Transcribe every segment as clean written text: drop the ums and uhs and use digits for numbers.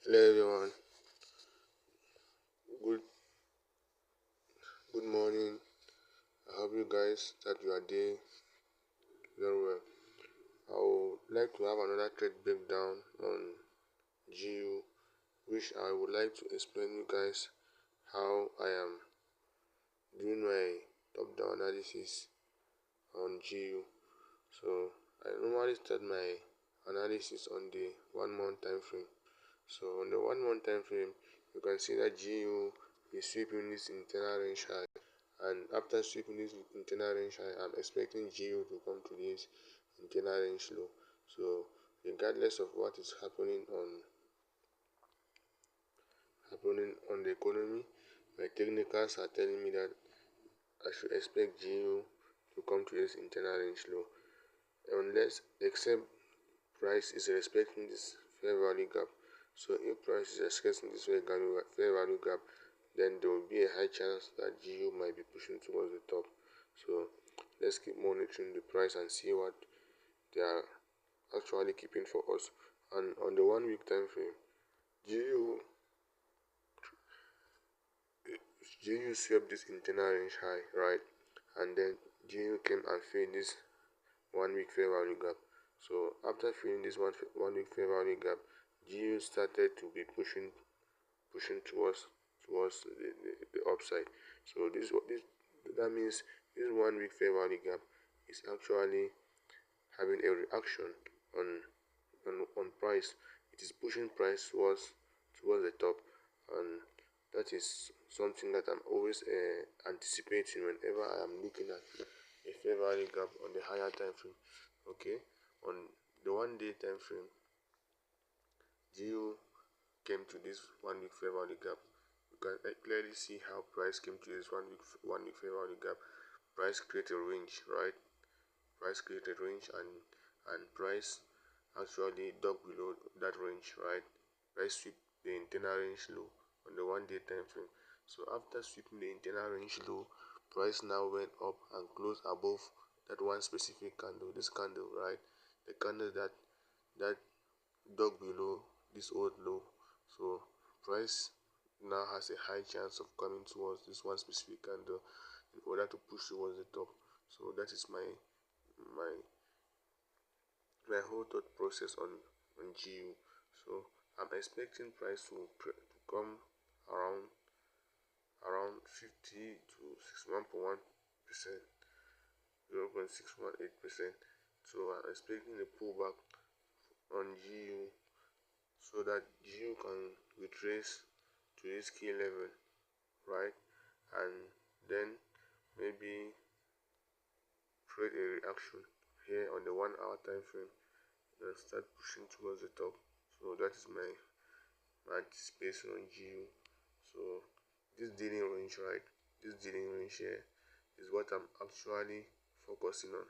Hello everyone. Good good morning. I hope you guys start your day very well. I would like to have another trade breakdown on GU, which I would like to explain you guys how I am doing my top-down analysis on GU. So I normally start my analysis on the 1 month time frame. So on the 1 month time frame, you can see that GU is sweeping this internal range high, and after sweeping this internal range high, I'm expecting GU to come to this internal range low. So regardless of what is happening on the economy, my technicals are telling me that I should expect GU to come to this internal range low, unless except price is respecting this fair value gap. So if price is respecting this fair value gap, then there will be a high chance that GU might be pushing towards the top. So let's keep monitoring the price and see what they are actually keeping for us. And on the 1 week time frame, GU swept this internal range high, right? And then GU came and filled this 1 week fair value gap. So after filling this 1 week fair value gap, GU started to be pushing towards the upside. So that means this 1 week fair value gap is actually having a reaction on price. It is pushing price towards the top, and that is something that I'm always anticipating whenever I am looking at a fair value gap on the higher time frame. Okay, on the 1 day time frame, GU came to this 1 week fair value gap. You can clearly see how price came to this one week fair value gap. Price created a range, right? Price created range, and price actually dug below that range, right? Price sweep the internal range low on the 1 day time frame. So after sweeping the internal range low, price now went up and closed above that one specific candle. This candle, right? The candle that dug below this old low. So price now has a high chance of coming towards this one specific candle in order to push towards the top. So that is my my whole thought process on GU. So I'm expecting price to come around 50 to 61.1%, 0.618%. So I'm expecting a pullback on GU so that GU can retrace to this key level, right? And then maybe create a reaction here on the 1 hour time frame and start pushing towards the top. So that is my anticipation on GU. So this dealing range, right? This dealing range here is what I'm actually focusing on.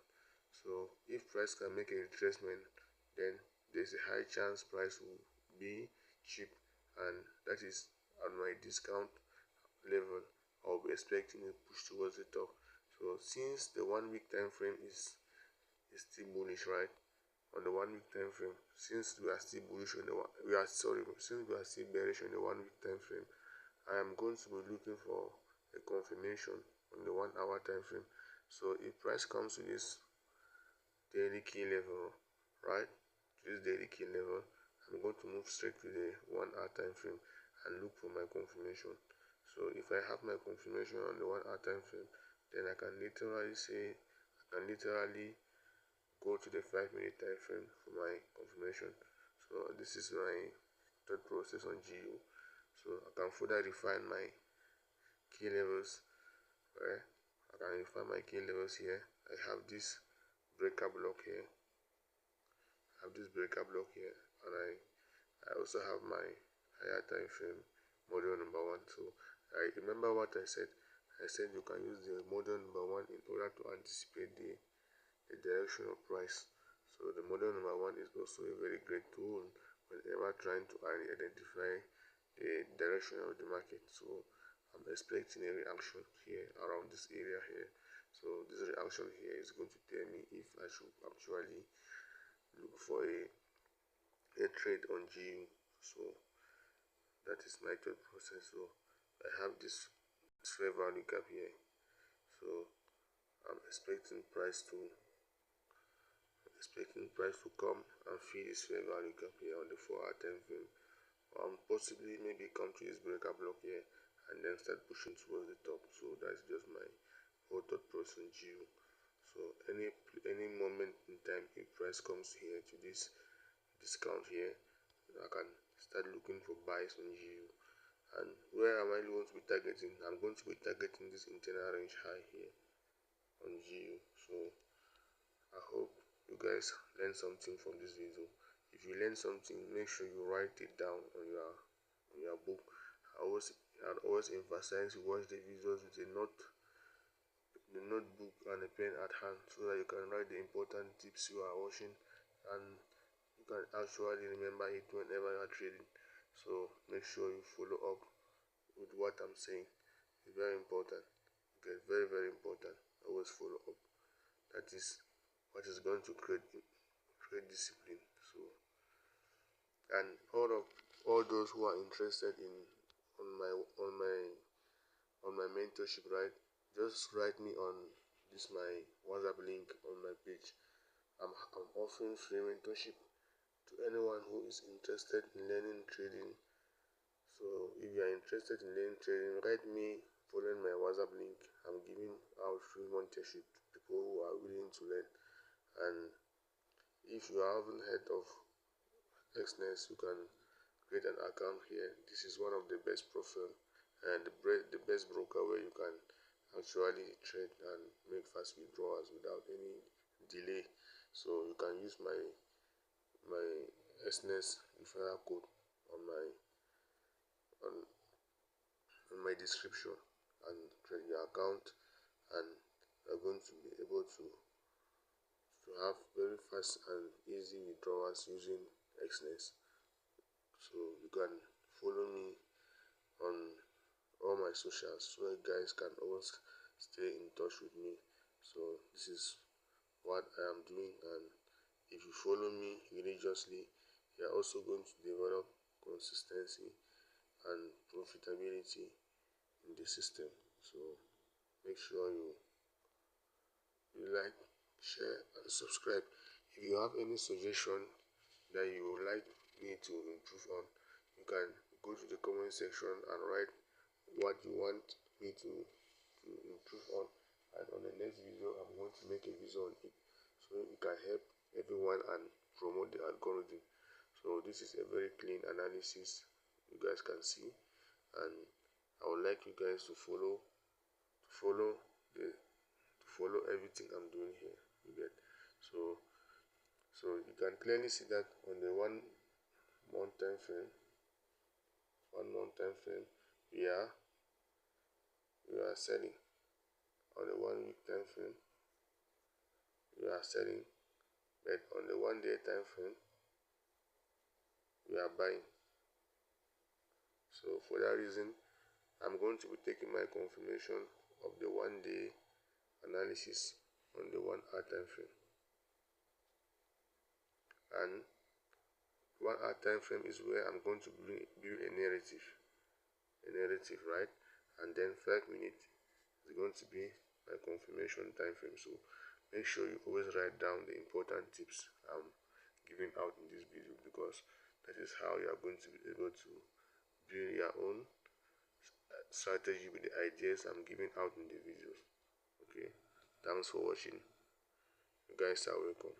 So if price can make a retracement, then there's a high chance price will be cheap, and that is at my discount level. I'll be expecting a push towards the top. So since the 1 week time frame is still bullish, right? On the 1 week time frame, since we are still bullish on since we are still bearish on the 1 week time frame, I am going to be looking for a confirmation on the 1 hour time frame. So if price comes to this daily key level, right, to this daily key level, I'm going to move straight to the 1 hour time frame and look for my confirmation. So if I have my confirmation on the 1 hour time frame, then I can literally go to the 5 minute time frame for my confirmation. So this is my thought process on GU. So I can further refine my key levels, right? I can refine my key levels here. I have this breaker block here. And I also have my higher time frame model number 1. So I remember what I said. I said you can use the model number 1 in order to anticipate the direction of price. So the model number 1 is also a very great tool whenever trying to identify the direction of the market. So I'm expecting a reaction here around this area here. So this reaction here is going to tell me if I should actually look for a trade on GU. So That is my thought process. So I have this fair value gap here. So I'm expecting price to come and fill this fair value gap here on the 4-hour time frame. Possibly maybe come to this breaker block here and then start pushing towards the top. So that's just my whole thought process on GU. So any moment in time, if price comes here to this discount here, I can start looking for buys on GU. And where am I going to be targeting? I'm going to be targeting this internal range high here on GU. So I hope you guys learn something from this video. If you learn something, make sure you write it down on your book. I'd always emphasize you watch the videos with the notebook and a pen at hand, so that you can write the important tips you are watching, and you can actually remember it whenever you are trading. So make sure you follow up with what I'm saying. It's very important. Okay, very, very important. Always follow up. That is what is going to create discipline. So, and all those who are interested in on my on my on my mentorship, right? Just write me on this my WhatsApp link on my page. I'm offering free mentorship to anyone who is interested in learning trading. So if you are interested in learning trading, write me following my WhatsApp link. I'm giving out free mentorship to people who are willing to learn. And if you haven't heard of Xness, you can create an account here. This is one of the best profile and the best broker where you can actually trade and make fast withdrawals without any delay. So you can use my Xness referral code on my description and create your account, and you're going to be able to have very fast and easy withdrawals using Xness. So you can follow me on all my socials so you guys can always stay in touch with me. So this is what I am doing, and if you follow me religiously, you are also going to develop consistency and profitability in the system. So make sure you like, share, and subscribe. If you have any suggestion that you would like me to improve on, you can go to the comment section and write what you want me to improve on, and on the next video I'm going to make a video on it, so it can help everyone and promote the algorithm. So this is a very clean analysis you guys can see, and I would like you guys to follow everything I'm doing here. You get? So you can clearly see that on the 1 month time frame, we are selling. On the 1 week time frame, we are selling, but on the 1 day time frame, we are buying. So for that reason, I'm going to be taking my confirmation of the 1 day analysis on the 1 hour time frame. And 1 hour time frame is where I'm going to build a narrative, right? And then 5 minutes is going to be my confirmation time frame. So make sure you always write down the important tips I'm giving out in this video, because that is how you are going to be able to build your own strategy with the ideas I'm giving out in the videos. Okay, thanks for watching. You guys are welcome.